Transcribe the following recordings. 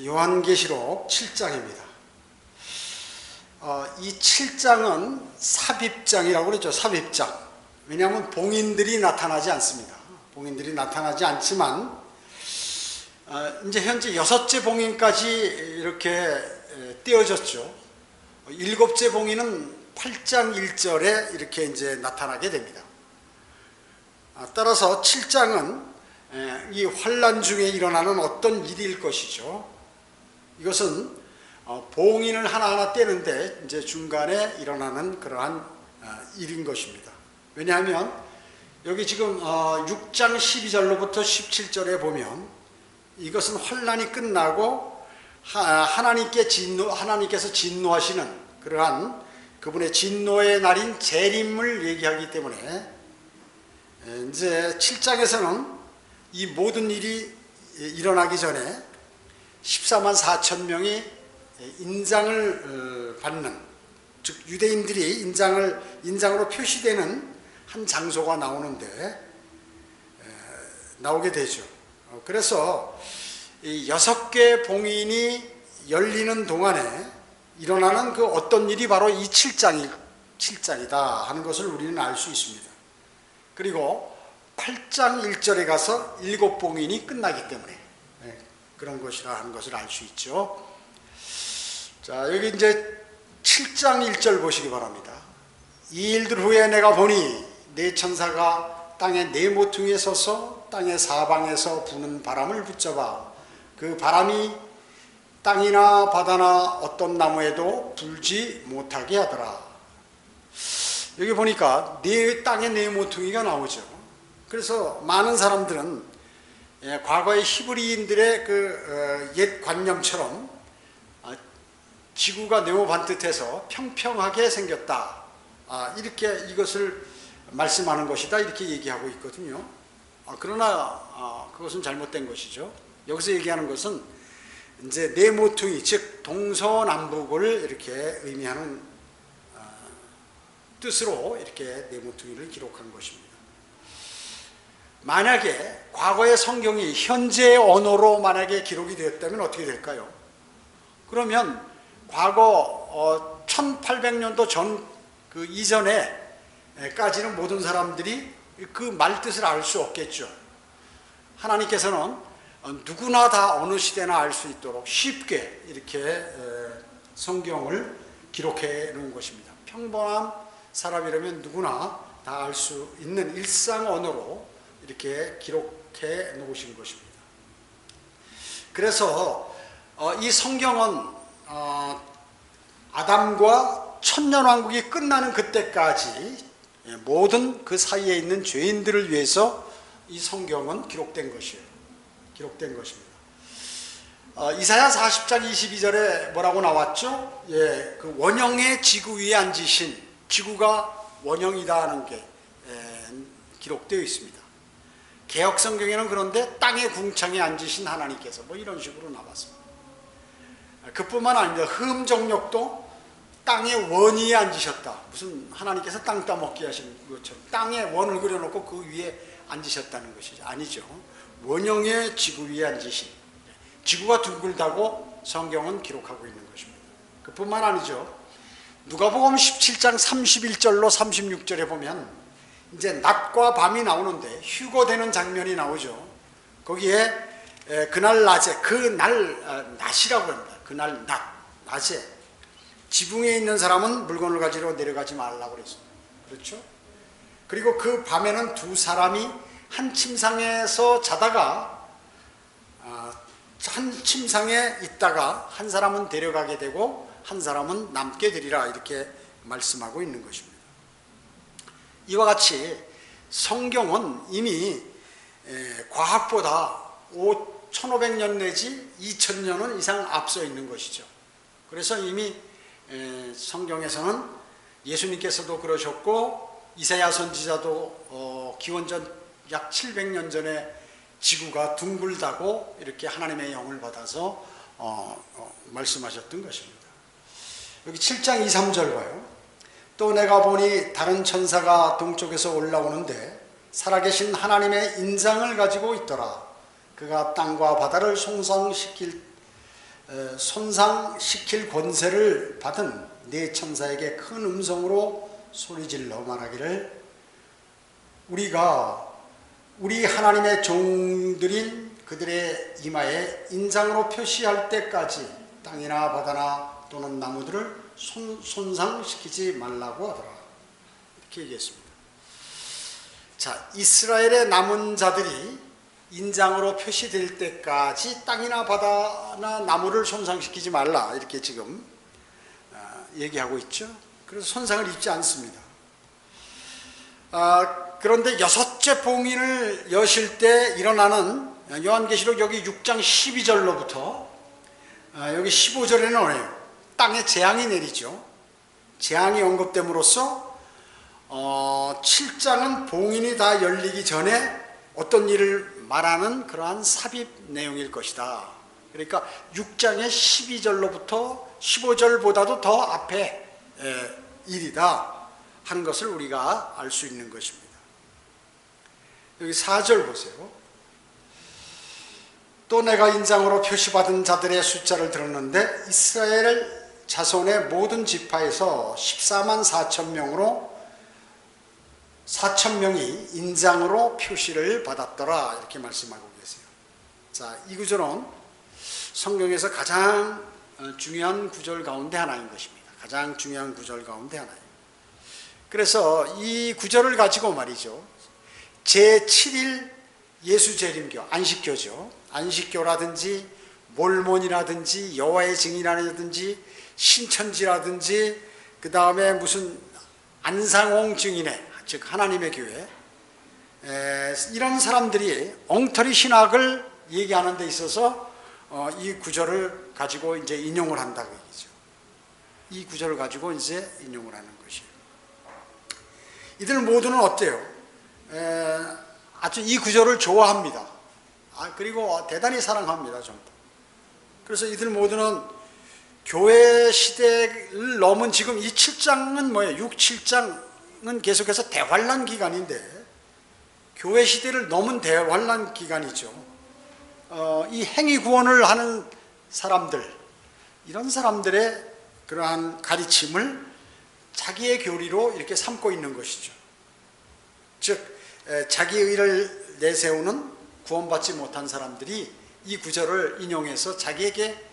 요한계시록 7장입니다. 이 7장은 삽입장이라고 그랬죠. 삽입장. 왜냐하면 봉인들이 나타나지 않습니다. 봉인들이 나타나지 않지만 이제 현재 6째 봉인까지 이렇게 떼어졌죠. 7째 봉인은 8장 1절에 이렇게 이제 나타나게 됩니다. 따라서 7장은 이 환난 중에 일어나는 어떤 일일 것이죠. 이것은 봉인을 하나하나 떼는데 이제 중간에 일어나는 그러한 일인 것입니다. 왜냐하면 여기 지금 6장 12절로부터 17절에 보면 이것은 환난이 끝나고 하나님께서 진노하시는 그러한 그분의 진노의 날인 재림을 얘기하기 때문에 이제 7장에서는 이 모든 일이 일어나기 전에 14만 4천 명이 인장을 받는, 즉 유대인들이 인장으로 표시되는 한 장소가 나오게 되죠. 그래서 이 6개 봉인이 열리는 동안에 일어나는 그 어떤 일이 바로 이 7장이다 하는 것을 우리는 알 수 있습니다. 그리고 8장 1절에 가서 7봉인이 끝나기 때문에 그런 것이라 하는 것을 알 수 있죠. 자, 여기 이제 7장 1절 보시기 바랍니다. 이 일들 후에 내가 보니 네 천사가 땅의 네 모퉁이에 서서 땅의 사방에서 부는 바람을 붙잡아 그 바람이 땅이나 바다나 어떤 나무에도 불지 못하게 하더라. 여기 보니까 땅의 네 모퉁이가 나오죠. 그래서 많은 사람들은 과거의 히브리인들의 그 옛 관념처럼 지구가 네모 반듯해서 평평하게 생겼다, 이렇게 이것을 말씀하는 것이다, 이렇게 얘기하고 있거든요. 그러나 그것은 잘못된 것이죠. 여기서 얘기하는 것은 이제 네 모퉁이, 즉 동서남북을 이렇게 의미하는 뜻으로 이렇게 네 모퉁이를 기록한 것입니다. 만약에 과거의 성경이 현재의 언어로 만약에 기록이 되었다면 어떻게 될까요? 그러면 과거 1800년도 전 그 이전에까지는 모든 사람들이 그 말뜻을 알 수 없겠죠. 하나님께서는 누구나 다 어느 시대나 알 수 있도록 쉽게 이렇게 성경을 기록해 놓은 것입니다. 평범한 사람이라면 누구나 다 알 수 있는 일상 언어로 이렇게 기록해 놓으신 것입니다. 그래서 이 성경은 아담과 천년왕국이 끝나는 그때까지 모든 그 사이에 있는 죄인들을 위해서 이 성경은 기록된 것이에요. 기록된 것입니다. 이사야 40장 22절에 뭐라고 나왔죠? 그 원형의 지구 위에 앉으신, 지구가 원형이다 하는 게 기록되어 있습니다. 개역 성경에는 그런데 땅의 궁창에 앉으신 하나님께서 뭐 이런 식으로 나왔습니다. 그뿐만 아니라 흠정력도 땅의 원 위에 앉으셨다. 무슨 하나님께서 땅 따먹기 하신 것처럼 땅에 원을 그려놓고 그 위에 앉으셨다는 것이죠. 아니죠. 원형의 지구 위에 앉으신, 지구가 둥글다고 성경은 기록하고 있는 것입니다. 그뿐만 아니죠. 누가복음 17장 31절로 36절에 보면 이제 낮과 밤이 나오는데 휴거되는 장면이 나오죠. 거기에 그날 낮에, 낮이라고 합니다. 그날 낮에 지붕에 있는 사람은 물건을 가지러 내려가지 말라고 그랬습니다. 그렇죠? 그리고 그 밤에는 두 사람이 한 침상에서 자다가 한 침상에 있다가 한 사람은 데려가게 되고 한 사람은 남게 되리라, 이렇게 말씀하고 있는 것입니다. 이와 같이 성경은 이미 과학보다 1500년 내지 2000년은 이상 앞서 있는 것이죠. 그래서 이미 성경에서는 예수님께서도 그러셨고 이사야 선지자도 기원전 약 700년 전에 지구가 둥글다고 이렇게 하나님의 영을 받아서 말씀하셨던 것입니다. 여기 7장 2, 3절 봐요. 또 내가 보니 다른 천사가 동쪽에서 올라오는데 살아계신 하나님의 인장을 가지고 있더라. 그가 땅과 바다를 손상시킬 권세를 받은 네 천사에게 큰 음성으로 소리질러 말하기를 우리가 우리 하나님의 종들인 그들의 이마에 인장으로 표시할 때까지 땅이나 바다나 또는 나무들을 손상시키지 말라고 하더라. 이렇게 얘기했습니다. 자, 이스라엘의 남은 자들이 인장으로 표시될 때까지 땅이나 바다나 나무를 손상시키지 말라 이렇게 지금 얘기하고 있죠. 그래서 손상을 입지 않습니다. 그런데 여섯째 봉인을 여실 때 일어나는 요한계시록 여기 6장 12절로부터 여기 15절에는 뭐예요? 땅에 재앙이 내리죠. 재앙이 언급됨으로써 7장은 봉인이 다 열리기 전에 어떤 일을 말하는 그러한 삽입 내용일 것이다. 그러니까 6장의 12절로부터 15절보다도 더 앞에 일이다 하는 것을 우리가 알 수 있는 것입니다. 여기 4절 보세요. 또 내가 인장으로 표시받은 자들의 숫자를 들었는데 이스라엘 자손의 모든 지파에서 14만 4천 명으로 4천 명이 인장으로 표시를 받았더라 이렇게 말씀하고 계세요. 자, 이 구절은 성경에서 가장 중요한 구절 가운데 하나인 것입니다. 가장 중요한 구절 가운데 하나예요. 그래서 이 구절을 가지고 말이죠. 제7일 예수재림교, 안식교죠. 안식교라든지 몰몬이라든지 여호와의 증인이라든지 신천지라든지 그 다음에 무슨 안상홍 증인회, 즉 하나님의 교회, 이런 사람들이 엉터리 신학을 얘기하는 데 있어서 이 구절을 가지고 이제 인용을 한다고 얘기죠. 이 구절을 가지고 이제 인용을 하는 것이에요. 이들 모두는 어때요? 아주 이 구절을 좋아합니다. 그리고 대단히 사랑합니다. 전부. 그래서 이들 모두는 교회 시대를 넘은 지금 이 7장은 뭐예요? 6, 7장은 계속해서 대환란 기간인데 교회 시대를 넘은 대환란 기간이죠. 이 행위 구원을 하는 사람들, 이런 사람들의 그러한 가르침을 자기의 교리로 이렇게 삼고 있는 것이죠. 즉 자기 의를 내세우는 구원받지 못한 사람들이 이 구절을 인용해서 자기에게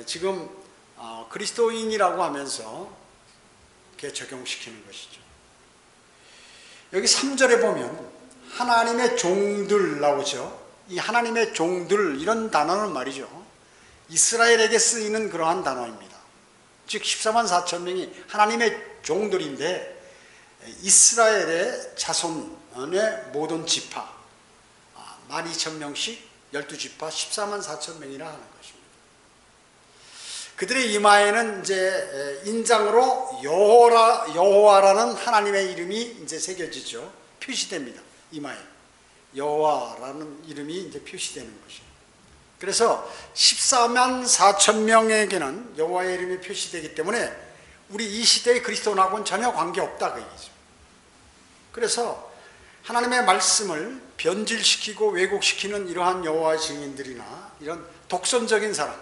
지금 그리스도인이라고 하면서 이렇게 적용시키는 것이죠. 여기 3절에 보면 하나님의 종들 나오죠. 이 하나님의 종들, 이런 단어는 말이죠, 이스라엘에게 쓰이는 그러한 단어입니다. 즉 14만 4천 명이 하나님의 종들인데 이스라엘의 자손의 모든 지파 12,000명씩 12지파 14만 4천 명이나 하는 것입니다. 그들의 이마에는 이제 인장으로 여호와라는 하나님의 이름이 이제 새겨지죠. 표시됩니다. 이마에 여호와라는 이름이 이제 표시되는 것이에요. 그래서 14만 4천 명에게는 여호와의 이름이 표시되기 때문에 우리 이 시대의 그리스도인하고는 전혀 관계없다 그 얘기죠. 그래서 하나님의 말씀을 변질시키고 왜곡시키는 이러한 여호와의 증인들이나 이런 독선적인 사람,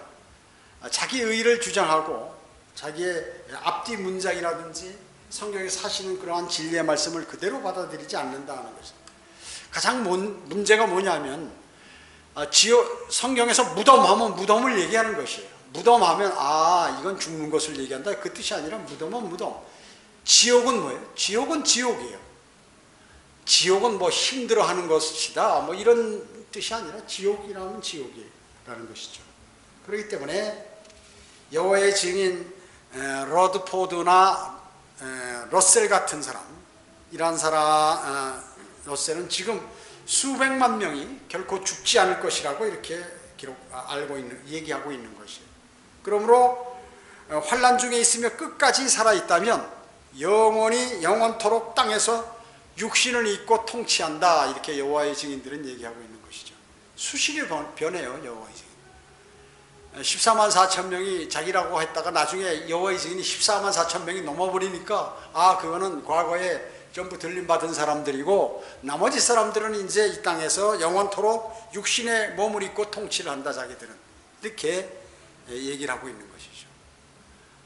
자기 의를 주장하고 자기의 앞뒤 문장이라든지 성경에 사시는 그러한 진리의 말씀을 그대로 받아들이지 않는다는 것입니다. 가장 문제가 뭐냐면 성경에서 무덤하면 무덤을 얘기하는 것이에요. 무덤하면 이건 죽는 것을 얘기한다, 그 뜻이 아니라 무덤은 무덤. 지옥은 뭐예요? 지옥은 지옥이에요. 지옥은 뭐 힘들어하는 것이다 뭐 이런 뜻이 아니라 지옥이라면 지옥이라는 것이죠. 그렇기 때문에 여호와의 증인 러드포드나 러셀 같은 사람, 이러한 사람, 러셀은 지금 수백만 명이 결코 죽지 않을 것이라고 이렇게 얘기하고 있는 것이에요. 그러므로 환난 중에 있으며 끝까지 살아있다면 영원토록 땅에서 육신을 입고 통치한다, 이렇게 여호와의 증인들은 얘기하고 있는 것이죠. 수식이 변해요. 여호와의 증인 14만 4천 명이 자기라고 했다가 나중에 여호와의 증인이 14만 4천 명이 넘어버리니까 그거는 과거에 전부 들림받은 사람들이고 나머지 사람들은 이제 이 땅에서 영원토록 육신의 몸을 입고 통치를 한다, 자기들은. 이렇게 얘기를 하고 있는 것이죠.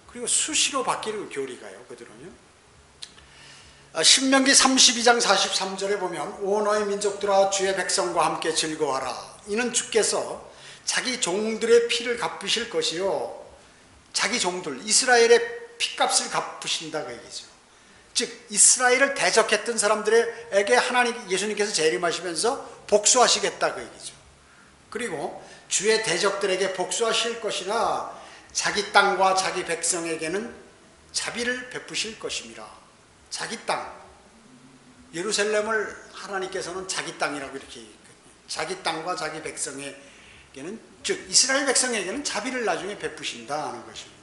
그리고 수시로 바뀌는 교리가요. 그들은요. 신명기 32장 43절에 보면 오 너희 민족들아 주의 백성과 함께 즐거워하라. 이는 주께서 자기 종들의 피를 갚으실 것이요 자기 종들 이스라엘의 피값을 갚으신다 그 얘기죠. 즉 이스라엘을 대적했던 사람들에게 하나님 예수님께서 재림하시면서 복수하시겠다 그 얘기죠. 그리고 주의 대적들에게 복수하실 것이나 자기 땅과 자기 백성에게는 자비를 베푸실 것입니다. 자기 땅, 예루살렘을 하나님께서는 자기 땅이라고 이렇게 얘기했거든요. 자기 땅과 자기 백성에게는, 즉 이스라엘 백성에게는 자비를 나중에 베푸신다 하는 것입니다.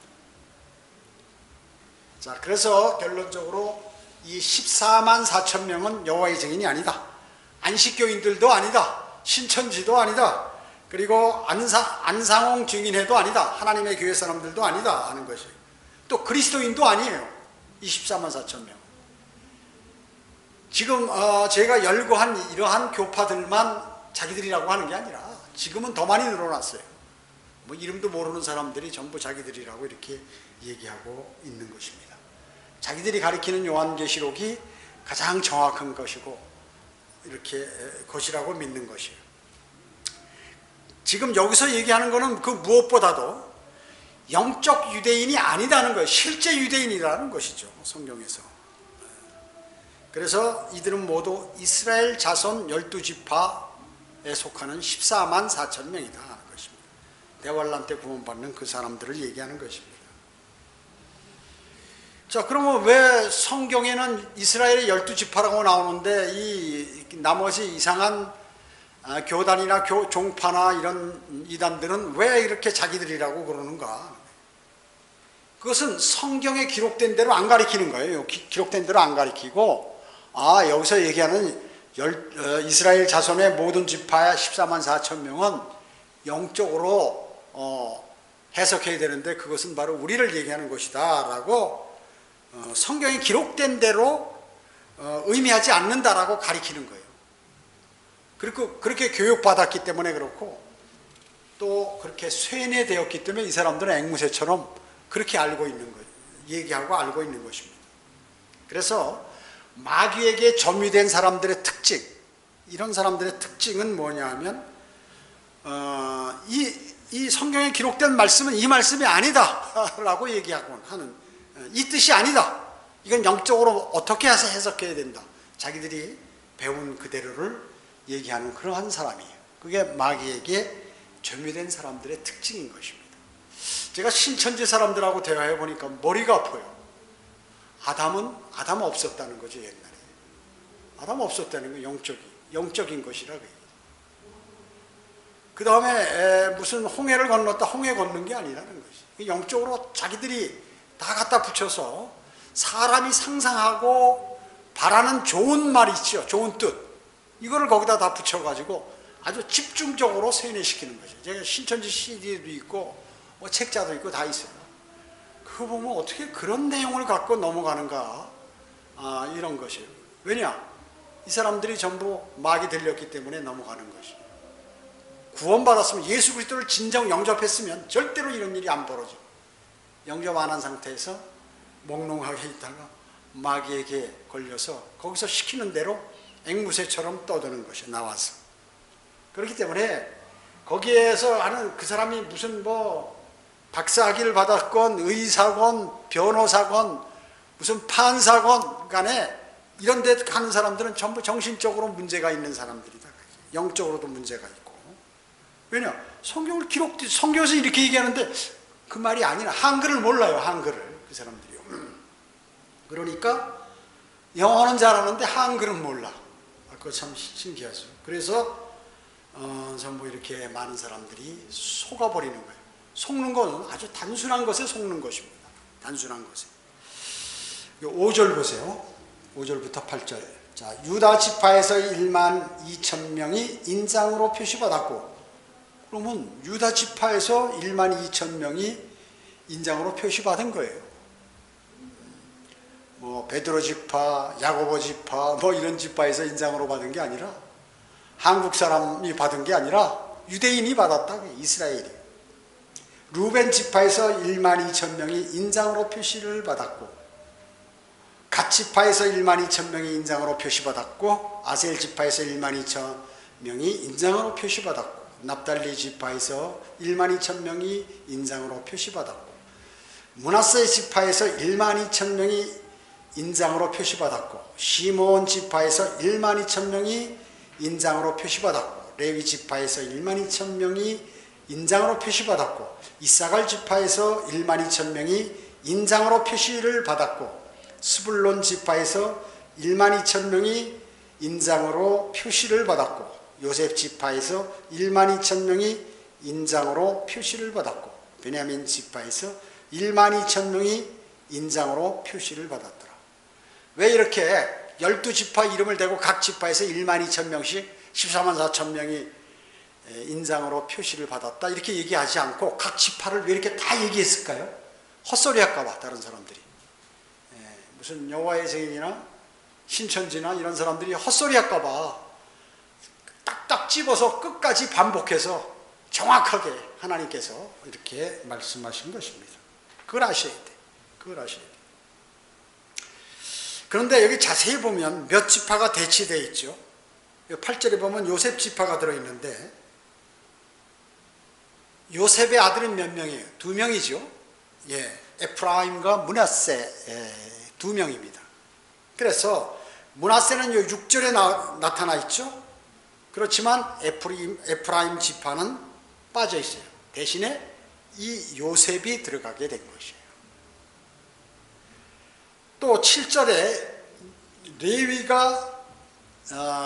자, 그래서 결론적으로 이 14만 4천 명은 여호와의 증인이 아니다. 안식교인들도 아니다. 신천지도 아니다. 그리고 안상홍 증인회도 아니다. 하나님의 교회 사람들도 아니다 하는 것이에요. 또 그리스도인도 아니에요. 24만 4천 명. 지금 제가 열거한 이러한 교파들만 자기들이라고 하는 게 아니라 지금은 더 많이 늘어났어요. 뭐 이름도 모르는 사람들이 전부 자기들이라고 이렇게 얘기하고 있는 것입니다. 자기들이 가리키는 요한계시록이 가장 정확한 것이고 이렇게 것이라고 믿는 것이에요. 지금 여기서 얘기하는 것은 그 무엇보다도 영적 유대인이 아니다는 거예요. 실제 유대인이라는 것이죠. 성경에서. 그래서 이들은 모두 이스라엘 자손 12지파에 속하는 14만 4천 명이다 하는 것입니다. 대환란 때 구원받는 그 사람들을 얘기하는 것입니다. 자, 그러면 왜 성경에는 이스라엘의 12지파라고 나오는데 이 나머지 이상한 교단이나 종파나 이런 이단들은 왜 이렇게 자기들이라고 그러는가? 그것은 성경에 기록된 대로 안 가리키는 거예요. 기록된 대로 안 가리키고, 여기서 얘기하는 이스라엘 자손의 모든 지파의 14만 4천 명은 영적으로 해석해야 되는데 그것은 바로 우리를 얘기하는 것이다 라고 성경에 기록된 대로 의미하지 않는다라고 가리키는 거예요. 그리고 그렇게 교육받았기 때문에 그렇고 또 그렇게 쇠뇌되었기 때문에 이 사람들은 앵무새처럼 그렇게 알고 있는 거예요. 얘기하고 알고 있는 것입니다. 그래서 마귀에게 점유된 사람들의 특징, 이런 사람들의 특징은 뭐냐 하면 이 성경에 기록된 말씀은 이 말씀이 아니다 라고 얘기하고 하는, 이 뜻이 아니다, 이건 영적으로 어떻게 해서 해석해야 된다, 자기들이 배운 그대로를 얘기하는 그러한 사람이에요. 그게 마귀에게 점유된 사람들의 특징인 것입니다. 제가 신천지 사람들하고 대화해 보니까 머리가 아파요. 아담은 없었다는 거죠. 옛날에 아담 없었다는 거, 영적인 것이라. 그 다음에 무슨 홍해를 건넜다, 홍해 건넌 게 아니라는 것이, 영적으로 자기들이 다 갖다 붙여서 사람이 상상하고 바라는 좋은 말 있죠, 좋은 뜻, 이거를 거기다 다 붙여가지고 아주 집중적으로 세뇌시키는 거죠. 제가 신천지 CD도 있고 뭐 책자도 있고 다 있어요. 그거 보면 어떻게 그런 내용을 갖고 넘어가는가, 이런 것이에요. 왜냐? 이 사람들이 전부 마귀 들렸기 때문에 넘어가는 것이에요. 구원받았으면, 예수 그리스도를 진정 영접했으면 절대로 이런 일이 안 벌어져. 영접 안 한 상태에서 몽롱하게 있다가 마귀에게 걸려서 거기서 시키는 대로 앵무새처럼 떠드는 것이 나와서. 그렇기 때문에 거기에서 하는 그 사람이 무슨 박사학위를 받았건 의사건 변호사건 무슨 판사건 간에 이런 데 가는 사람들은 전부 정신적으로 문제가 있는 사람들이다. 영적으로도 문제가 있고. 왜냐? 성경에서 이렇게 얘기하는데 그 말이 아니라 한글을 몰라요. 한글을. 그 사람들이요. 그러니까 영어는 잘하는데 한글은 몰라. 그거 참 신기하죠. 그래서 전부 이렇게 많은 사람들이 속아버리는 거예요. 속는 것은 아주 단순한 것에 속는 것입니다. 단순한 것에. 5절 보세요. 5절부터 8절. 자, 유다 지파에서 1만 2천 명이 인장으로 표시받았고, 그러면 유다 지파에서 1만 2천 명이 인장으로 표시받은 거예요. 베드로 지파, 야고보 지파, 이런 지파에서 인장으로 받은 게 아니라, 한국 사람이 받은 게 아니라 유대인이 받았다. 이스라엘이. 루벤 지파에서 1만 2천 명이 인장으로 표시를 받았고, 갓 지파에서 1만 2천 명이 인장으로 표시받았고, 아셀 지파에서 1만 2천 명이 인장으로 표시받았고, 납달리 지파에서 1만 2천 명이 인장으로 표시받았고, 므낫세 지파에서 1만 2천 명이 인장으로 표시받았고, 시므온 지파에서 1만 2천 명이 인장으로 표시받았고, 레위 지파에서 1만 2천 명이 인장으로 표시받았고, 이사갈 지파에서 1만 2천 명이 인장으로 표시를 받았고, 스불론 지파에서 1만 2천 명이 인장으로 표시를 받았고, 요셉 지파에서 1만 2천 명이 인장으로 표시를 받았고, 베냐민 지파에서 1만 2천 명이 인장으로 표시를 받았더라. 왜 이렇게 12지파 이름을 대고 각 지파에서 1만 2천 명씩 14만 4천 명이 인장으로 표시를 받았다 이렇게 얘기하지 않고 각 지파를 왜 이렇게 다 얘기했을까요? 헛소리 할까 봐 다른 사람들이. 무슨 여호와의 증인이나 신천지나 이런 사람들이 헛소리 할까 봐 딱딱 집어서 끝까지 반복해서 정확하게 하나님께서 이렇게 말씀하신 것입니다. 그걸 아셔야 돼. 그걸 아셔야 돼. 그런데 여기 자세히 보면 몇 지파가 대치되어 있죠. 8절에 보면 요셉 지파가 들어있는데, 요셉의 아들은 몇 명이에요? 2명이죠. 에프라임과 므낫세 2명입니다. 그래서 므낫세는 6절에 나타나 있죠. 그렇지만 에프라임 지파는 빠져 있어요. 대신에 이 요셉이 들어가게 된 것이에요. 또 7절에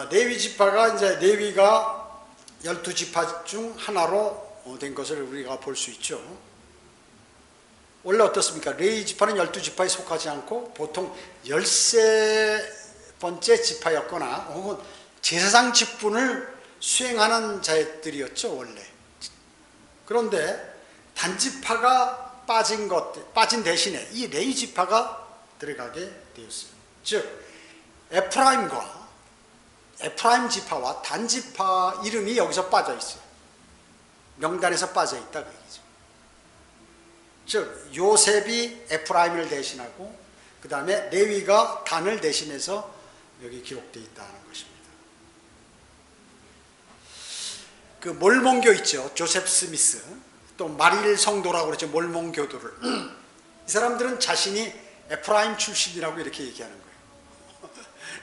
레위 지파가 이제 레위가 12지파 중 하나로 된 것을 우리가 볼 수 있죠. 원래 어떻습니까? 레위 지파는 12지파에 속하지 않고 보통 13번째 지파였거나 혹은 제사장 직분을 수행하는 자들이었죠, 원래. 그런데 단지파가 빠진 대신에 이 레위 지파가 들어가게 되었어요. 즉 에프라임 지파와 단지파 이름이 여기서 빠져 있어요. 명단에서 빠져 있다 그 얘기죠. 즉 요셉이 에프라임을 대신하고 그 다음에 레위가 단을 대신해서 여기 기록되어 있다는 것입니다. 그 몰몬교 있죠. 조셉 스미스, 또 마릴 성도라고 그러죠. 몰몬교도를. 이 사람들은 자신이 에프라임 출신이라고 이렇게 얘기하는 거예요.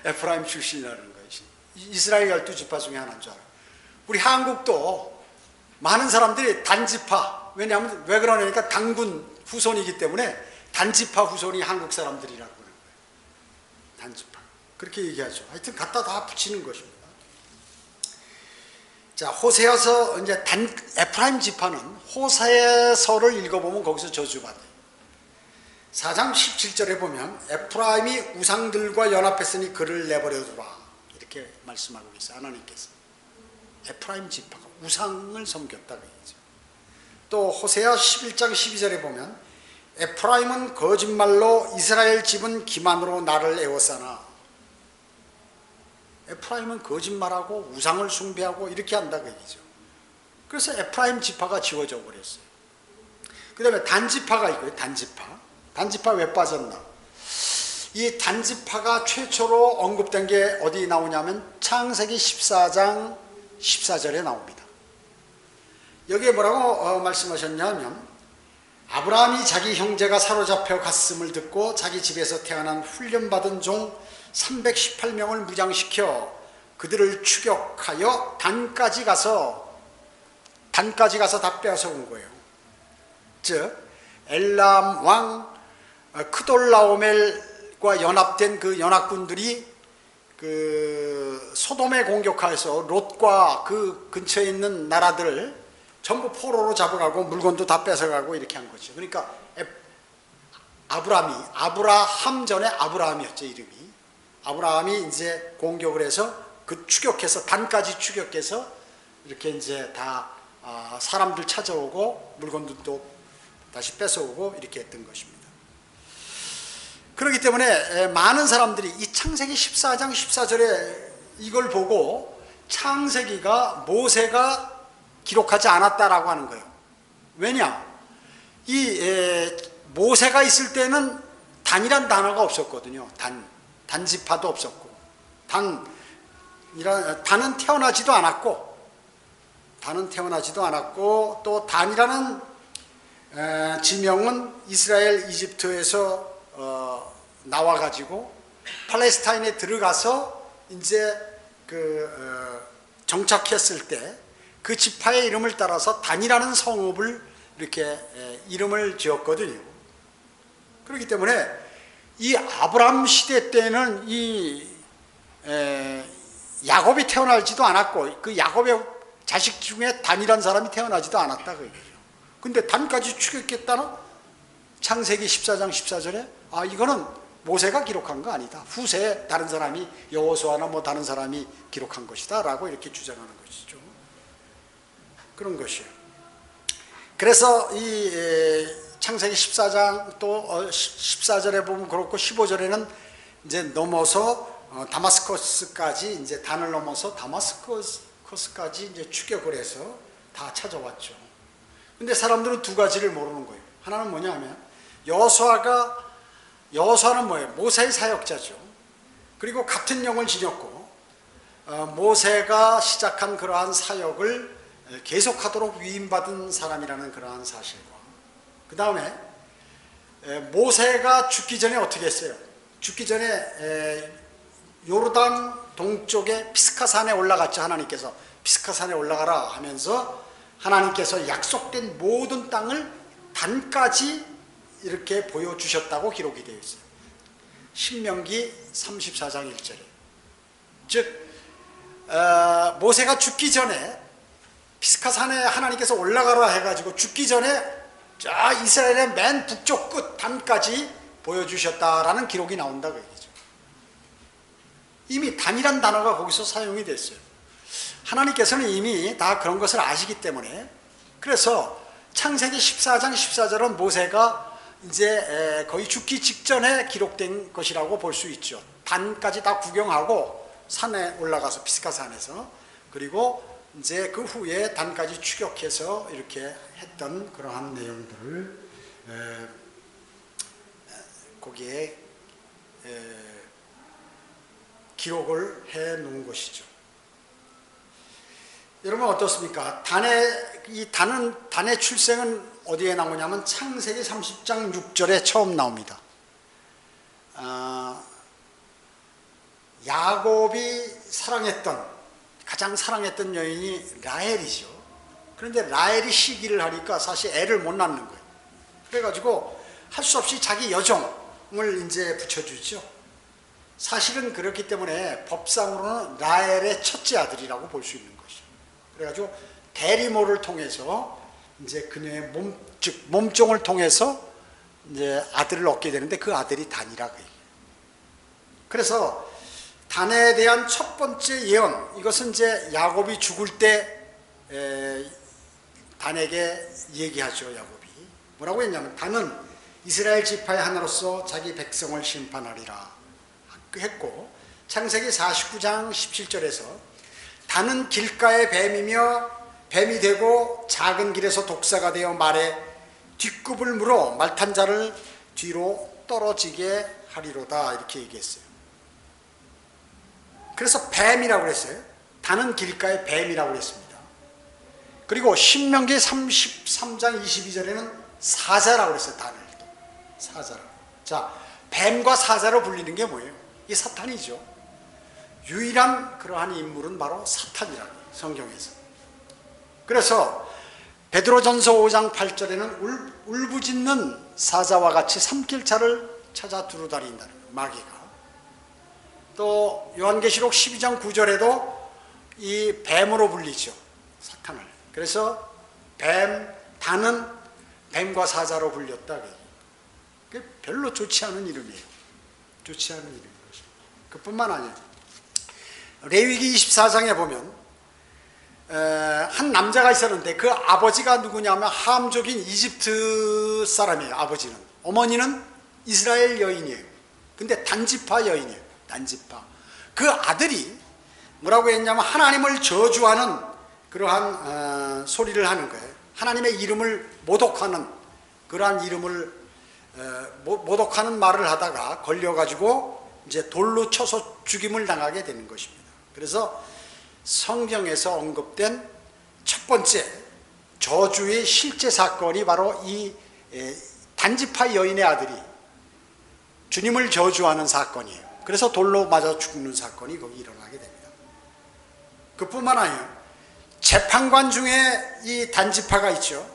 에프라임 출신이라는 거예요. 이스라엘 12지파 중에 하나인 줄 알아요. 우리 한국도 많은 사람들이 단지파, 왜냐하면 왜 그러냐니까 당군 후손이기 때문에 단지파 후손이 한국 사람들이라고 그러는 거예요. 단지파. 그렇게 얘기하죠. 하여튼 갖다 다 붙이는 것입니다. 자, 호세아서 이제 에프라임 지파는 호세서를 읽어보면 거기서 저주받아요. 4장 17절에 보면 에프라임이 우상들과 연합했으니 그를 내버려두라 이렇게 말씀하고 계세요. 하나님께서 에프라임 지파가 우상을 섬겼다 그 얘기죠. 또 호세아 11장 12절에 보면 에프라임은 거짓말로 이스라엘 집은 기만으로 나를 애워싸나. 에프라임은 거짓말하고 우상을 숭배하고 이렇게 한다 그 얘기죠. 그래서 에프라임 지파가 지워져 버렸어요. 그 다음에 단지파가 있고요. 단지파 왜 빠졌나? 이 단지파가 최초로 언급된 게 어디 나오냐면 창세기 14장 14절에 나옵니다. 여기에 뭐라고 말씀하셨냐면 아브라함이 자기 형제가 사로잡혀 갔음을 듣고 자기 집에서 태어난 훈련받은 종 318명을 무장시켜 그들을 추격하여 단까지 가서 다 빼앗아온 거예요. 즉 엘람 왕 크돌라오멜과 연합된 그 연합군들이 그 소돔에 공격하여서 롯과 그 근처에 있는 나라들을 전부 포로로 잡아가고 물건도 다 뺏어가고 이렇게 한 거죠. 그러니까 아브라함 전에 아브라함이었죠, 이름이. 아브라함이 이제 공격을 해서 그 추격해서 단까지 추격해서 이렇게 이제 다 사람들 찾아오고 물건들도 다시 뺏어오고 이렇게 했던 것입니다. 그렇기 때문에 많은 사람들이 이 창세기 14장 14절에 이걸 보고 창세기가 모세가 기록하지 않았다라고 하는 거예요. 왜냐? 모세가 있을 때는 단이란 단어가 없었거든요. 단지파도 없었고, 단은 태어나지도 않았고, 또 단이라는 지명은 이스라엘 이집트에서 나와가지고 팔레스타인에 들어가서 이제 정착했을 때 그 지파의 이름을 따라서 단이라는 성읍을 이렇게 이름을 지었거든요. 그렇기 때문에 이 아브라함 시대 때는 이 야곱이 태어나지도 않았고, 그 야곱의 자식 중에 단이라는 사람이 태어나지도 않았다 그 얘기죠. 근데 단까지 추격했다는 창세기 14장 14절에 이거는 모세가 기록한 거 아니다. 후세에 다른 사람이, 여호수아나 뭐 다른 사람이 기록한 것이다 라고 이렇게 주장하는 것이죠. 그런 것이에요. 그래서 이 창세기 14장 또 14절에 보면 그렇고 15절에는 이제 넘어서 다마스커스까지, 이제 단을 넘어서 다마스커스까지 이제 추격을 해서 다 찾아왔죠. 근데 사람들은 두 가지를 모르는 거예요. 하나는 뭐냐 하면 여호수아는 뭐예요? 모세의 사역자죠. 그리고 같은 영을 지녔고 모세가 시작한 그러한 사역을 계속하도록 위임받은 사람이라는 그러한 사실과, 그 다음에 모세가 죽기 전에 어떻게 했어요? 죽기 전에 요르단 동쪽에 피스가산에 올라갔죠. 하나님께서 피스가산에 올라가라 하면서 하나님께서 약속된 모든 땅을 단까지 이렇게 보여주셨다고 기록이 되어 있어요. 신명기 34장 1절에. 즉 모세가 죽기 전에 피스가산에 하나님께서 올라가라 해가지고 죽기 전에 이스라엘의 맨 북쪽 끝 단까지 보여주셨다라는 기록이 나온다고 얘기죠. 이미 단이란 단어가 거기서 사용이 됐어요. 하나님께서는 이미 다 그런 것을 아시기 때문에, 그래서 창세기 14장 14절은 모세가 이제 거의 죽기 직전에 기록된 것이라고 볼 수 있죠. 단까지 다 구경하고 산에 올라가서 피스가산에서, 그리고 이제 그 후에 단까지 추격해서 이렇게 했던 그러한 내용들을 거기에 기록을 해 놓은 것이죠. 여러분 어떻습니까? 단의 출생은 어디에 나오냐면 창세기 30장 6절에 처음 나옵니다. 야곱이 가장 사랑했던 여인이 라헬이죠. 그런데 라헬이 시기를 하니까 사실 애를 못 낳는 거예요. 그래가지고 할 수 없이 자기 여종을 이제 붙여주죠. 사실은 그렇기 때문에 법상으로는 라헬의 첫째 아들이라고 볼 수 있는 것이죠. 그래가지고 대리모를 통해서 이제 그녀의 몸종을 통해서 이제 아들을 얻게 되는데 그 아들이 단이라고 해요. 그래서 단에 대한 첫 번째 예언, 이것은 이제 야곱이 죽을 때 단에게 얘기하죠. 야곱이 뭐라고 했냐면, 단은 이스라엘 지파의 하나로서 자기 백성을 심판하리라 했고, 창세기 49장 17절에서 단은 길가의 뱀이 되고 작은 길에서 독사가 되어 말에 뒷굽을 물어 말탄 자를 뒤로 떨어지게 하리로다 이렇게 얘기했어요. 그래서 뱀이라고 그랬어요. 단은 길가의 뱀이라고 그랬습니다. 그리고 신명기 33장 22절에는 사자라고 그랬어요. 단을 사자라고. 자, 뱀과 사자로 불리는 게 뭐예요? 이게 사탄이죠. 유일한 그러한 인물은 바로 사탄이라고 해요, 성경에서. 그래서 베드로전서 5장 8절에는 울부짖는 사자와 같이 삼킬차를 찾아 두루다닌다는 거예요, 마귀가. 또 요한계시록 12장 9절에도 이 뱀으로 불리죠, 사탄을. 그래서 단은 뱀과 사자로 불렸다. 그게 별로 좋지 않은 이름이에요. 좋지 않은 이름인 것입니다. 그뿐만 아니에요. 레위기 24장에 보면 한 남자가 있었는데 그 아버지가 누구냐면 함족인 이집트 사람이에요. 아버지는. 어머니는 이스라엘 여인이에요. 근데 단지파 여인이에요. 단지파. 그 아들이 뭐라고 했냐면 하나님을 저주하는 그러한 소리를 하는 거예요. 하나님의 이름을 모독하는 그러한 이름을 모독하는 말을 하다가 걸려가지고 이제 돌로 쳐서 죽임을 당하게 되는 것입니다. 그래서 성경에서 언급된 첫 번째 저주의 실제 사건이 바로 이 단지파 여인의 아들이 주님을 저주하는 사건이에요. 그래서 돌로 맞아 죽는 사건이 거기 일어나게 됩니다. 그뿐만 아니라 재판관 중에 이 단지파가 있죠.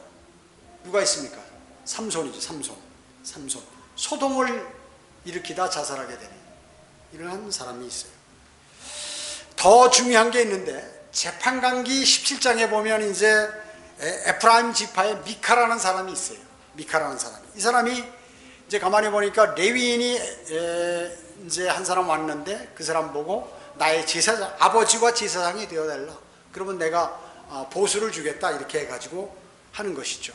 누가 있습니까? 삼손이죠. 삼손. 소돔을 일으키다 자살하게 되는 이러한 사람이 있어요. 더 중요한 게 있는데 재판관기 17장에 보면 이제 에프라임 지파의 미카라는 사람이 있어요. 미카라는 사람이. 이 사람이 이제 가만히 보니까 레위인이 이제 한 사람 왔는데 그 사람 보고 나의 제사장, 아버지와 제사장이 되어달라. 그러면 내가 보수를 주겠다. 이렇게 해가지고 하는 것이죠.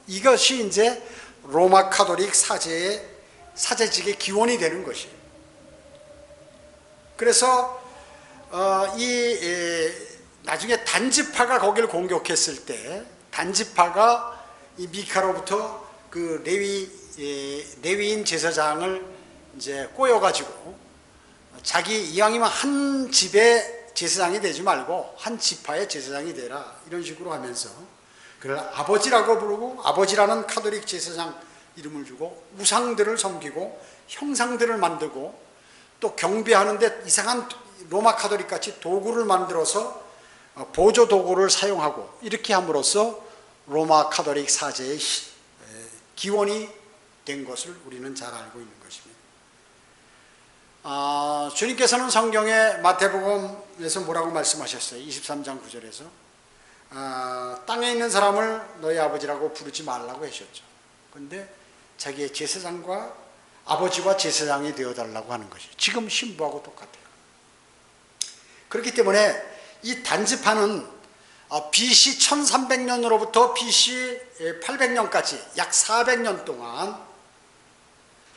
이것이 이제 로마 카톨릭 사제직의 기원이 되는 것이에요. 그래서 나중에 단지파가 거기를 공격했을 때 단지파가 이 미카로부터 그 레위인 제사장을 이제 꼬여가지고 자기 이왕이면 한 집의 제사장이 되지 말고 한 지파의 제사장이 되라 이런 식으로 하면서 그를 아버지라고 부르고 아버지라는 카톨릭 제사장 이름을 주고 우상들을 섬기고 형상들을 만들고 또 경배하는데 이상한 로마 카톨릭 같이 도구를 만들어서 보조 도구를 사용하고 이렇게 함으로써 로마 카톨릭 사제의 기원이 된 것을 우리는 잘 알고 있는 것입니다. 주님께서는 성경에 마태복음에서 뭐라고 말씀하셨어요? 23장 9절에서 땅에 있는 사람을 너희 아버지라고 부르지 말라고 하셨죠. 그런데 자기의 제사장과 아버지와 제사장이 되어달라고 하는 것이죠. 지금 신부하고 똑같아요. 그렇기 때문에 이 단지파는 BC 1300년으로부터 BC 800년까지 약 400년 동안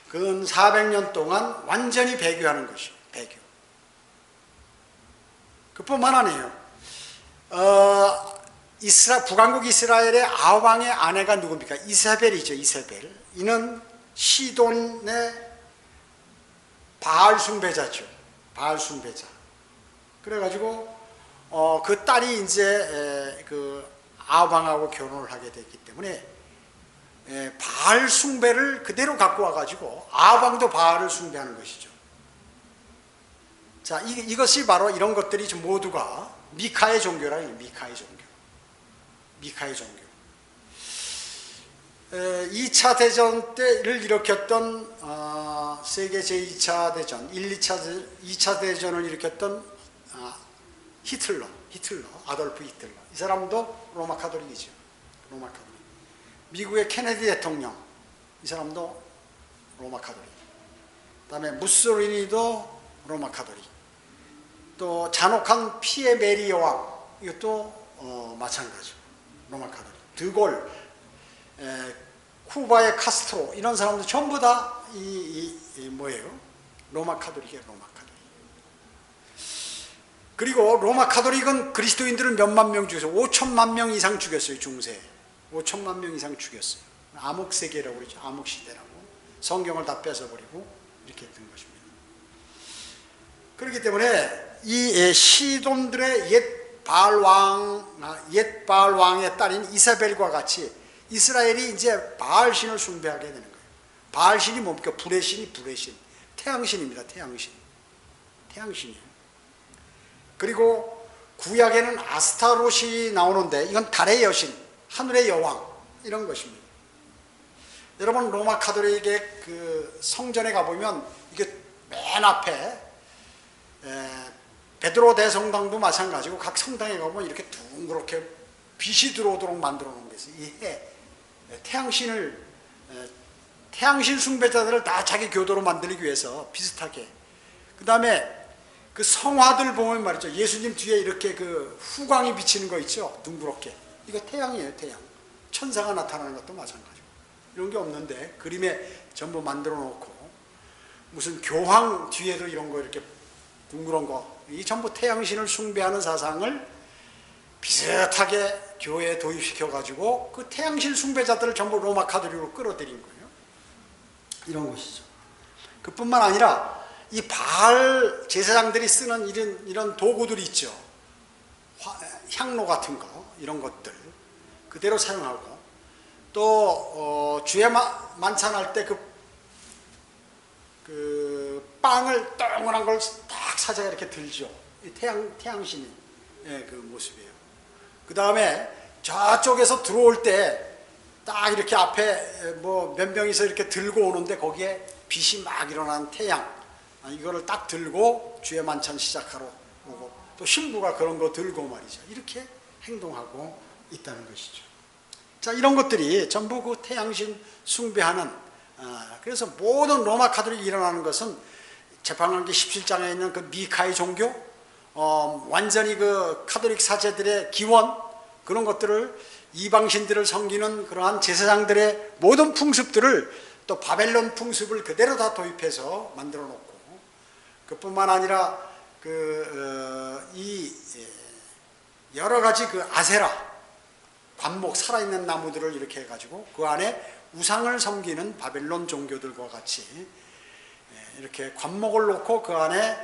근 400년 동안 완전히 배교하는 것이에요. 배교. 그뿐만 아니에요. 북왕국 이스라엘의 아왕의 아내가 누굽니까? 이세벨이죠. 이세벨. 이는 시돈의 바알 숭배자죠. 바알 숭배자. 그래가지고 그 딸이 이제 그 아왕하고 결혼을 하게 됐기 때문에 바알 숭배를 그대로 갖고 와가지고 아왕도 바알을 숭배하는 것이죠. 자, 이것이 바로 이런 것들이 모두가 미카의 종교라. 미카의 종교. 미카의 종교. 2차 대전 때를 일으켰던 세계 제2차 대전, 2차 대전을 일으켰던 히틀러, 아돌프 히틀러. 이 사람도 로마 카톨릭이죠. 로마 카톨릭. 미국의 케네디 대통령, 이 사람도 로마 카톨릭. 그다음에 무솔리니도 로마 카톨릭. 또 잔혹한 피에 메리 여왕, 이것도 마찬가지죠. 로마 카톨릭. 드골, 쿠바의 카스트로, 이런 사람들 전부 다 뭐예요? 로마 카톨릭이에요. 로마 카톨릭. 그리고 로마 카톨릭은 그리스도인들을 몇만 명 죽였어요. 5천만 명 이상 죽였어요. 중세 5천만 명 이상 죽였어요. 암흑세계라고 그러죠. 암흑시대라고. 성경을 다 뺏어버리고 이렇게 된 것입니다. 그렇기 때문에 이 시돈들의 옛 바알 왕의 딸인 이사벨과 같이 이스라엘이 이제 바알 신을 숭배하게 되는 거예요. 바알 신이 뭡니까? 불의 신이 불의 신. 태양신입니다. 태양신이에요. 그리고 구약에는 아스타롯이 나오는데 이건 달의 여신, 하늘의 여왕 이런 것입니다. 여러분 로마 카톨릭의 그 성전에 가보면 이게 맨 앞에 베드로 대성당도 마찬가지고 각 성당에 가보면 이렇게 둥그렇게 빛이 들어오도록 만들어 놓은 게 있어요. 이 태양신 숭배자들을 다 자기 교도로 만들기 위해서 비슷하게. 그 다음에 그 성화들 보면 말이죠. 예수님 뒤에 이렇게 그 후광이 비치는 거 있죠. 둥그렇게. 이거 태양이에요. 태양. 천사가 나타나는 것도 마찬가지고. 이런 게 없는데 그림에 전부 만들어 놓고 무슨 교황 뒤에도 이런 거 이렇게 둥그런 거. 이 전부 태양신을 숭배하는 사상을 비슷하게 교회에 도입시켜가지고 그 태양신 숭배자들을 전부 로마 카톨릭으로 끌어들인 거예요. 이런 것이죠. 그뿐만 아니라 이 바알 제사장들이 쓰는 이런 도구들이 있죠. 향로 같은 거, 이런 것들 그대로 사용하고, 또 주에 만찬할 때 그 빵을 동그란 걸 딱 사자가 이렇게 들죠. 태양신이 그 모습이에요. 그 다음에 저쪽에서 들어올 때 딱 이렇게 앞에 뭐 몇 명이서 이렇게 들고 오는데 거기에 빛이 막 일어난 태양, 이거를 딱 들고 주의 만찬 시작하러 오고, 또 신부가 그런 거 들고 말이죠. 이렇게 행동하고 있다는 것이죠. 자, 이런 것들이 전부 그 태양신 숭배하는, 그래서 모든 로마 카톨릭이 일어나는 것은 재판관계 17장에 있는 그 미카의 종교, 완전히 그 카톨릭 사제들의 기원, 그런 것들을, 이방신들을 섬기는 그러한 제사장들의 모든 풍습들을 또 바벨론 풍습을 그대로 다 도입해서 만들어 놓고, 그뿐만 아니라 이 여러 가지 그 아세라, 관목, 살아있는 나무들을 이렇게 해가지고 그 안에 우상을 섬기는 바벨론 종교들과 같이 이렇게 관목을 놓고 그 안에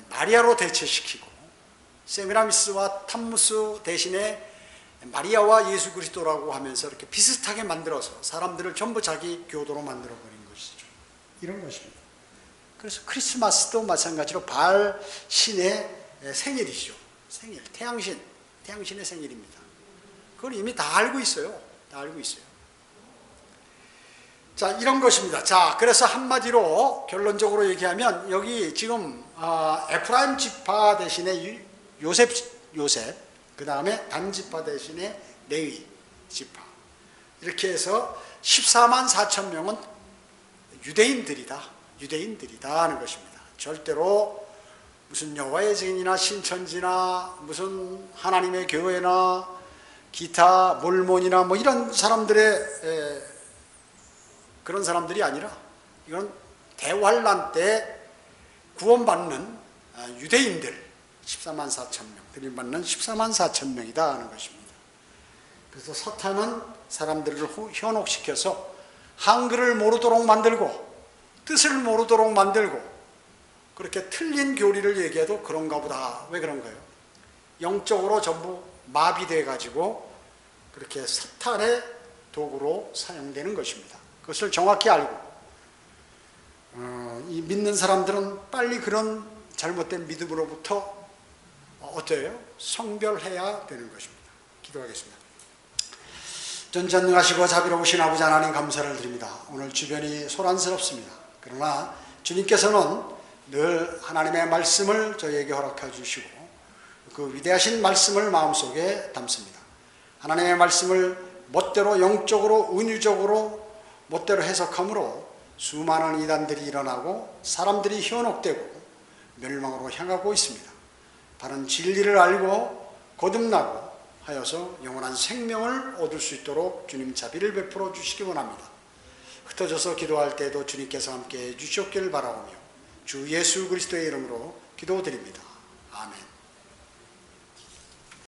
마리아로 대체시키고, 세미라미스와 탐무스 대신에 마리아와 예수 그리스도라고 하면서 이렇게 비슷하게 만들어서 사람들을 전부 자기 교도로 만들어버린 것이죠. 이런 것입니다. 그래서 크리스마스도 마찬가지로 바알 신의 생일이죠. 생일, 태양신의 생일입니다. 그걸 이미 다 알고 있어요. 다 알고 있어요. 자, 이런 것입니다. 자, 그래서 한마디로 결론적으로 얘기하면 여기 지금 에프라임 지파 대신에 요셉, 그 다음에 단 지파 대신에 레위 지파, 이렇게 해서 14만 4천 명은 유대인들이다 하는 것입니다. 절대로 무슨 여호와의 증인이나 신천지나 무슨 하나님의 교회나 기타 몰몬이나 뭐 이런 사람들의 그런 사람들이 아니라, 이건 대환란 때 구원받는 유대인들 14만 4천 명, 들림받는 14만 4천 명이다 하는 것입니다. 그래서 서탄은 사람들을 현혹시켜서 한글을 모르도록 만들고 뜻을 모르도록 만들고, 그렇게 틀린 교리를 얘기해도 그런가 보다. 왜 그런가요? 영적으로 전부 마비돼 가지고 그렇게 사탄의 도구로 사용되는 것입니다. 그것을 정확히 알고 이 믿는 사람들은 빨리 그런 잘못된 믿음으로부터 어때요? 성별해야 되는 것입니다. 기도하겠습니다. 전전능하시고 자비로우신 아버지 하나님, 감사를 드립니다. 오늘 주변이 소란스럽습니다. 그러나 주님께서는 늘 하나님의 말씀을 저희에게 허락해 주시고 그 위대하신 말씀을 마음속에 담습니다. 하나님의 말씀을 멋대로 영적으로 은유적으로 멋대로 해석함으로 수많은 이단들이 일어나고 사람들이 현혹되고 멸망으로 향하고 있습니다. 바른 진리를 알고 거듭나고 하여서 영원한 생명을 얻을 수 있도록 주님 자비를 베풀어 주시기 원합니다. 흩어져서 기도할 때도 주님께서 함께해 주시옵기를 바라오며 주 예수 그리스도의 이름으로 기도드립니다. 아멘.